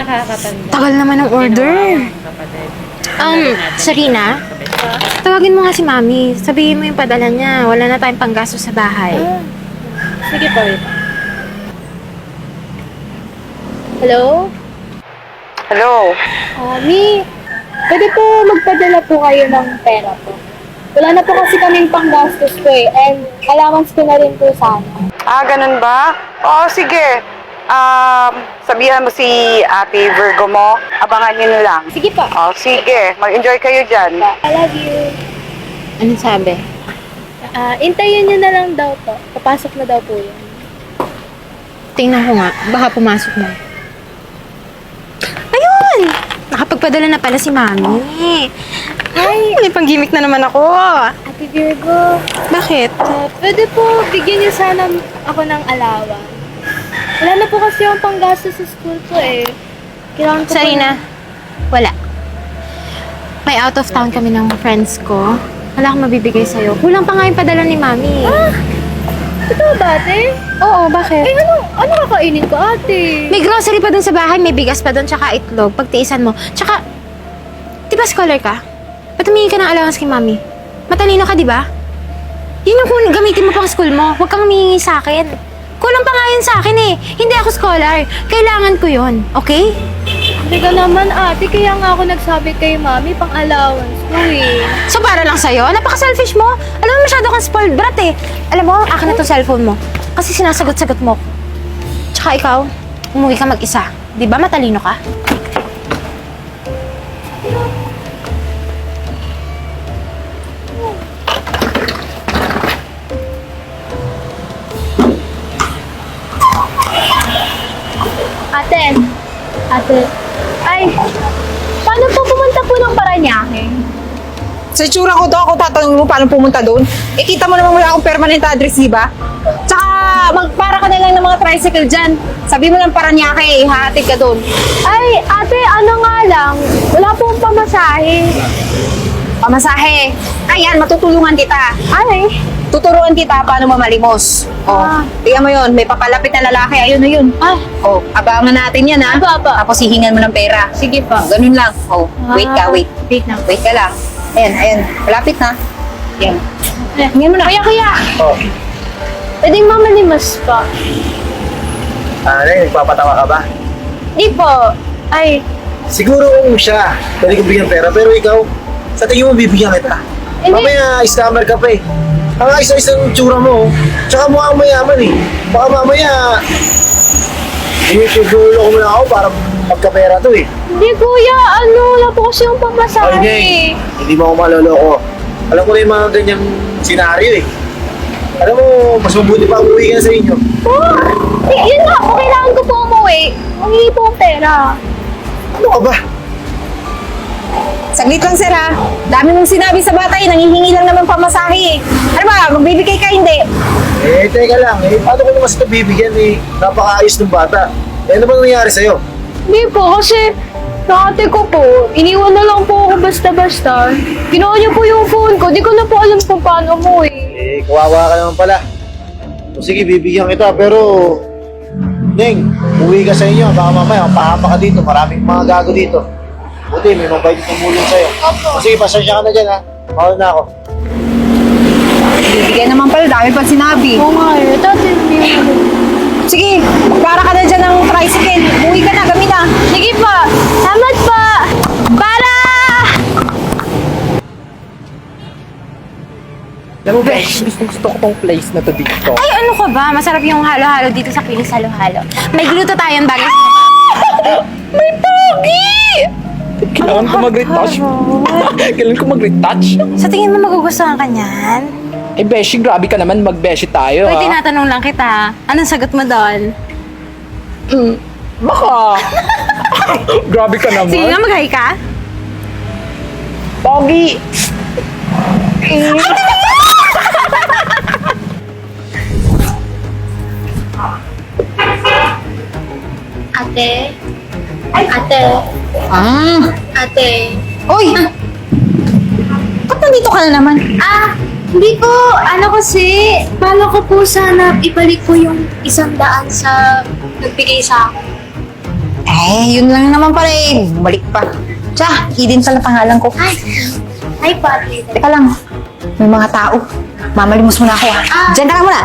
nakakatanda. Tagal naman ng order. Sarina, tawagin mo nga si Mami. Sabihin mo yung padala niya. Wala na tayong panggasto sa bahay. Sige pa, wait. Hello? Hello? Mi, pwede po magpadala po kayo ng pera po. Wala na po kasi kaming panggastos ko eh. And allowance ko na rin po sana. Ganun ba? Oo, sige. Sabihan mo si Ate Virgo mo. Abangan niyo na lang. Sige pa. Sige. Mag-enjoy kayo dyan. I love you. Anong sabi? Intayin niyo na lang daw po. Papasok na daw po yun. Tingnan ko nga. Baka pumasok na. Ayun! Nakapagpadala na pala si Mami. Ay, may pang-gimmick na naman ako. Ate Virgo, Bakit? pwede po bigyan niyo sana ako ng allowance. Wala na po kasi yung panggastos sa school ko eh. Kailangan ko Sarina, wala. May out of town kami ng friends ko. Wala akong mabibigay sa'yo. Kulang pa nga yung padala ni Mami. Ito ba, ate? Oo, bakit? Ano kakainin ko, ate? May grocery pa dun sa bahay, may bigas pa dun, tsaka itlog, pagtiisan mo. Tsaka, di ba scholar ka? Ba't humingi ka ng allowance kay Mami? Matalino ka, di ba? Yun yung kung gamitin mo pang school mo. Huwag kang humingi sa akin. Kulang pa nga yun sa akin eh. Hindi ako scholar. Kailangan ko yun. Okay? Hindi ka naman, ate. Kaya nga ako nagsabi kay mami pang allowance ko eh. So para lang sa'yo? Napaka-selfish mo. Alam mo, masyado kang spoiled brat eh. Alam mo, akin na tong cellphone mo. Kasi sinasagot-sagot mo. Tsaka ikaw, umuwi ka mag-isa. Di ba matalino ka? Ate, ay, paano po pumunta po ng Paranaque? Sa itsura ko daw, ako tatanungin mo paano pumunta doon. Eh, kita mo naman wala akong permanent address, di ba? Tsaka, magpara ka na lang ng mga tricycle dyan. Sabi mo lang Paranaque, ihahatid ka doon. Ay, ate, ano nga lang, wala pong pamasahe. Pamasahe. Ayan, matutulungan kita. Ay, Tuturuan kita paano mamalimos. Tingnan mo yun, may papalapit na lalaki, ayun na yun. Abangan natin yan, ha? Tapos hihingan mo ng pera. sige po. Ganun lang. Wait ka, wait. Wait lang. Wait ka lang. Ayan, malapit na. Yan. Hihingan mo na. Kuya, pwedeng mamalimos po. Nagpapatawa ka ba? Di po. Ay, Siguro kung siya, pwede ko bigyan pera, pero ikaw, sa tingin mo bibigyan kita. Hindi. Mamaya, scammer ka pa eh. Ang isa-isang tsura mo, tsaka mukhang mayaman eh. Baka mamaya, inutulo ko muna ako para magkapera to eh. hindi kuya, wala po kasi yung pamasahe. Ay, hindi mo ako maloloko. Alam ko na yung mga ganyang senaryo eh. Alam mo, mas mabuti pa umuwi ka na sa inyo. Yun nga po, kailangan ko po umuwi. Humingi po ang pera. Ano ka ba? Saglit lang, sir, ha? Dami mong sinabi sa bata, eh. Nangihingi lang naman pamasahe, eh. Ano ba? Magbibigay ka, hindi? Teka lang eh. Paano ko naman sa ito bibigyan eh? Napakaayos ng bata. Ano ba nangyari sa'yo? Hindi po, kasi ate ko po, iniwan na lang po ako basta-basta. Ginawa niyo po yung phone ko, di ko na po alam kung paano mo eh. Kawawa ka naman pala. O sige, bibigyan kita, pero... Neng, uwi ka sa inyo. Baka mamaya, pahama ka dito. Maraming mga gago dito. Buti, may mabait tumulong sa'yo. O sige, pasensya ka na dyan, ha? Mahal na ako. Bibigay naman pala, dami pa sinabi. Oo nga eh, dati hindi. Sige, para ka na dyan ng tricycle. Uwi ka na, gamit na. Sige pa, salamat pa! Para! Alam mo, Besh, gusto ko tong place na to dito. Ay, ano ka ba? Masarap yung halo-halo dito sa Pilis Halo-Halo. May gluto tayong bagay. May pogi! Kailangan ko mag-retouch. Kailangan ko mag-retouch. Sa tingin mo magugustuhan ka niyan? Eh, Beshi, grabe ka naman. Mag-Beshi tayo, Uy, ha? tinatanong lang kita. Anong sagot mo doon? Baka. Grabe ka naman. Sige nga, mag-hi ka. Pogi! Ate? Ate? Ate? Uy! Ba't nandito ka na naman? Hindi po, kasi, paano ko po sana ibalik ko yung 100 sa nagbigay sa akin. Yun lang naman pala eh. Balik pa. Tsa, Eden pala pangalan ko. Hi, Patty. Teka lang. May mga tao. Mamalimos muna ako ah. Diyan ka lang muna.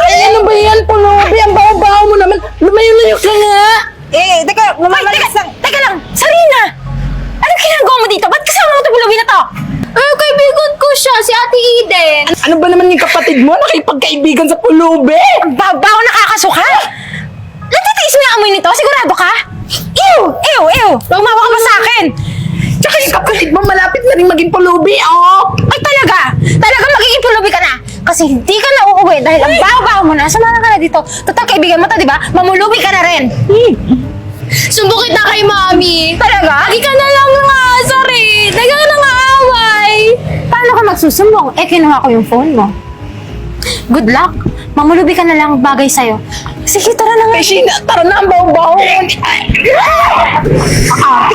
Ay, ano ba yan, Pulubi? Ang baho-baho mo naman. Lumayo-layo ka nga. Teka, mamamalimos lang. Teka lang! Sarina! Anong ginagawa mo dito? Ba't kasama mo ito pulubi na to? Kaibigan ko siya, si Ate Eden. Ano ba naman yung kapatid mo? Nakipagkaibigan sa Pulubi? Ang babaw nakakasuka! Natitiis mo yung amoy nito? Sigurado ka? Ew! Ew! Ew! Lumawa ka pa sa akin! Tsaka yung kapatid mo malapit na rin maging Pulubi, oh! Ay talaga! Talaga magiging pulubi ka na! Kasi hindi ka na uuwi dahil ang babaw mo na. Sumama ka na dito. Total kaibigan mo to, di ba? Mamulubi ka na rin! Sumbukit na kay Mami. Talaga? Hindi ka na lang nga, sorry. Hindi ka na nga away. Paano ka magsusumbong? Kinuha ko yung phone mo. Good luck. Mamulubi ka na lang bagay sa'yo. Sige, tara na nga. Beshi, tara na ang baho-baho.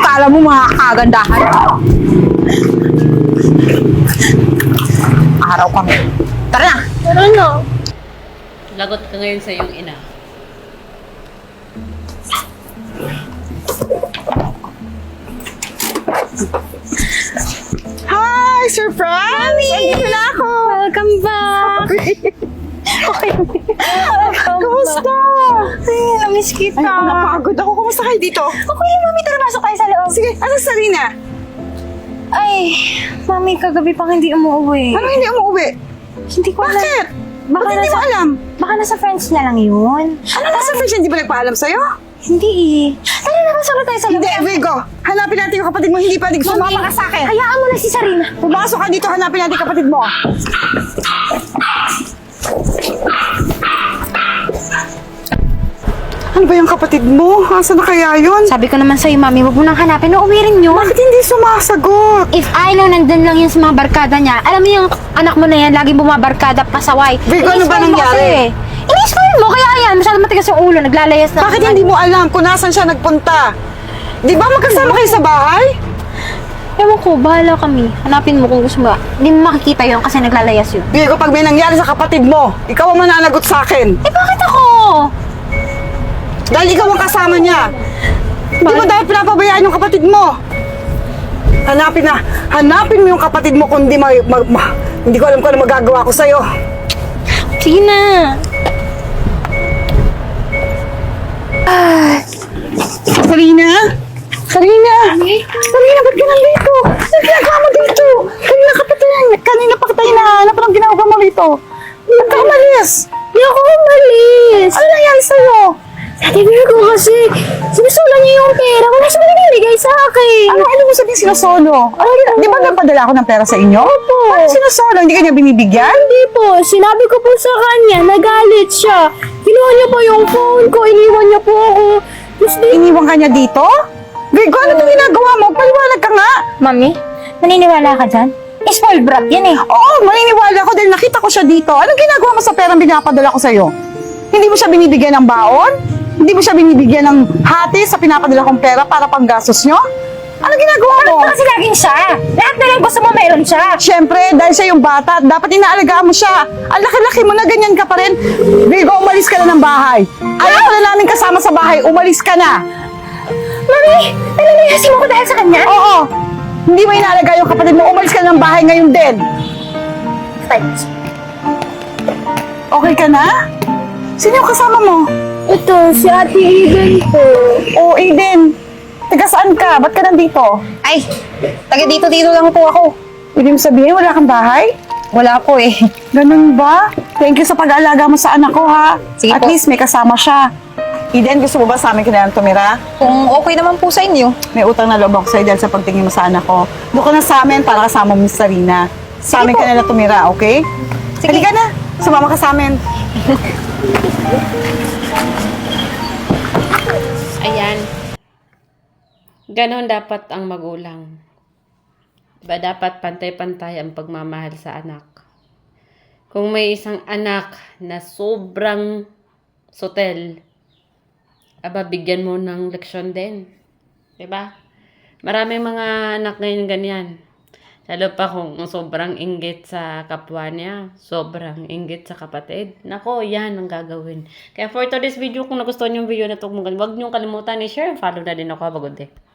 Kala mo mga kagandahan. Araw kami. Tara na. Tara na. Lagot ka ngayon sa iyong ina. Hi, surprise! Andito na ako! Welcome back. Kumusta? Ay, namiss kita. Ay, napagod ako. Kumusta kayo dito? Okay, mami, tara pasok tayo sa loob. Sige, asa Sarina? Ay, mami, kagabi pang hindi umuwi. Ano hindi umuwi? Hindi ko alam. Bakit? Baka Ba't hindi mo nasa- alam? Baka nasa friends niya lang yun. Ano nasa friends hindi ba nagpaalam sa'yo? Hindi eh. Tara na, pasok na tayo sa loob. Hindi, Virgo. Hanapin natin yung kapatid mo. Hindi pwedeng sumama ka sa akin. Hayaan mo na si Sarina. Pumasok ka dito, hanapin natin yung kapatid mo. Ano ba yung kapatid mo? Asa na kaya yun? Sabi ko naman sa'yo, mami, huwag mo nang hanapin. Uuwi rin yun. Bakit hindi sumasagot? If I know nandun lang yun sa mga barkada niya, alam mo yung anak mo na yan, laging bumabarkada pasaway. Virgo, ano ba Ini-spoil mo nangyari? kasi. Ini-spoil mo, kaya yan, masyado matigas yung ulo, naglalayas na. Bakit hindi mo alam kung nasan siya nagpunta? Di ba magkasama kayo sa bahay? Ewan ko, bahala kami. Hanapin mo kung gusto mo. Hindi mo makikita yun kasi naglalayas yun. Virgo, pag may nangyari sa kapatid mo, ikaw ang mananagot sa akin. Eh, bakit ako? Dahil ikaw ang kasama niya. Di ba dahil pinapabayaan yung kapatid mo? Hanapin mo yung kapatid mo kung hindi hindi ko alam kung ano magagawa ko sa'yo. Sige na. Sarina? Sarina, ba't ka nandito? Ano ginagawa mo dito? Kanina pa kita hinahanap. Anong ginagawa mo rito? Ba't ka umalis? Hindi ako umalis. Ano nangyari sa'yo? Ate Virgo kasi, sinusula niya yung pera. Wala siya binibigay sa akin. Ano mo sabihin sinasolo? Di ba napadala ako ng pera sa inyo? Opo. Ano sinasolo? Hindi ka niya binibigyan? Hindi po, sinabi ko po sa kanya, nagalit siya. Kinuha niya po yung phone ko, iniwan niya po ako. Tapos di, Iniwan ka niya dito? Virgo, ano itong ginagawa mo? Paliwanag ka nga. Mami, naniniwala ka dyan? Spoiled brat yan eh. Oo, maniniwala ako dahil nakita ko siya dito. Anong ginagawa mo sa perang binapadala ko sa'yo? Hindi mo siya binibigyan ng baon? Hindi mo siya binibigyan ng hati sa pinapadala kong pera para panggastos nyo? Anong ginagawa mo? Kasi laging siya. Lahat na lang gusto mo meron siya. Siyempre, dahil siya yung bata, dapat inaalagaan mo siya. Ang laki-laki mo na ganyan ka pa rin. Virgo, umalis ka na ng bahay. Ayaw ka na namin kasama sa bahay, umalis ka na. Mami, nalalayasin mo ko dahil sa kanya? Oo, hindi mo inaalagaan yung kapatid mo, umalis ka na ng bahay ngayon din. Okay ka na? Sino yung kasama mo? ito, si Ate Eden po. Oo, Aiden. Taga saan ka? Ba't ka nandito? Ay, taga dito lang po ako. Pwede mo sabihin, wala kang bahay? Wala po eh. Ganun ba? Thank you sa pag-aalaga mo sa anak ko, ha? Sige At po. least may kasama siya. Eden, gusto mo ba sa amin kailangan tumira? Kung okay naman po sa inyo. May utang na loob ako sa'yo dahil sa pagtingin mo sa anak ko. Doon ka na sa amin para kasama mo si Sarina. Sa amin ka na tumira, okay? Sige ka na. Sumama ka sa amin. Ayan. Ganon dapat ang magulang. Diba dapat pantay-pantay ang pagmamahal sa anak. Kung may isang anak na sobrang sotel, bigyan mo ng leksyon din. Diba? Maraming mga anak ngayon ganyan. Lalo pa kung sobrang inggit sa kapwa niya, sobrang inggit sa kapatid. Nako, yan ang gagawin. Kaya for today's video, kung nagustuhan yung video na ito, huwag niyong kalimutan i-share. Follow na din ako. Pagod eh.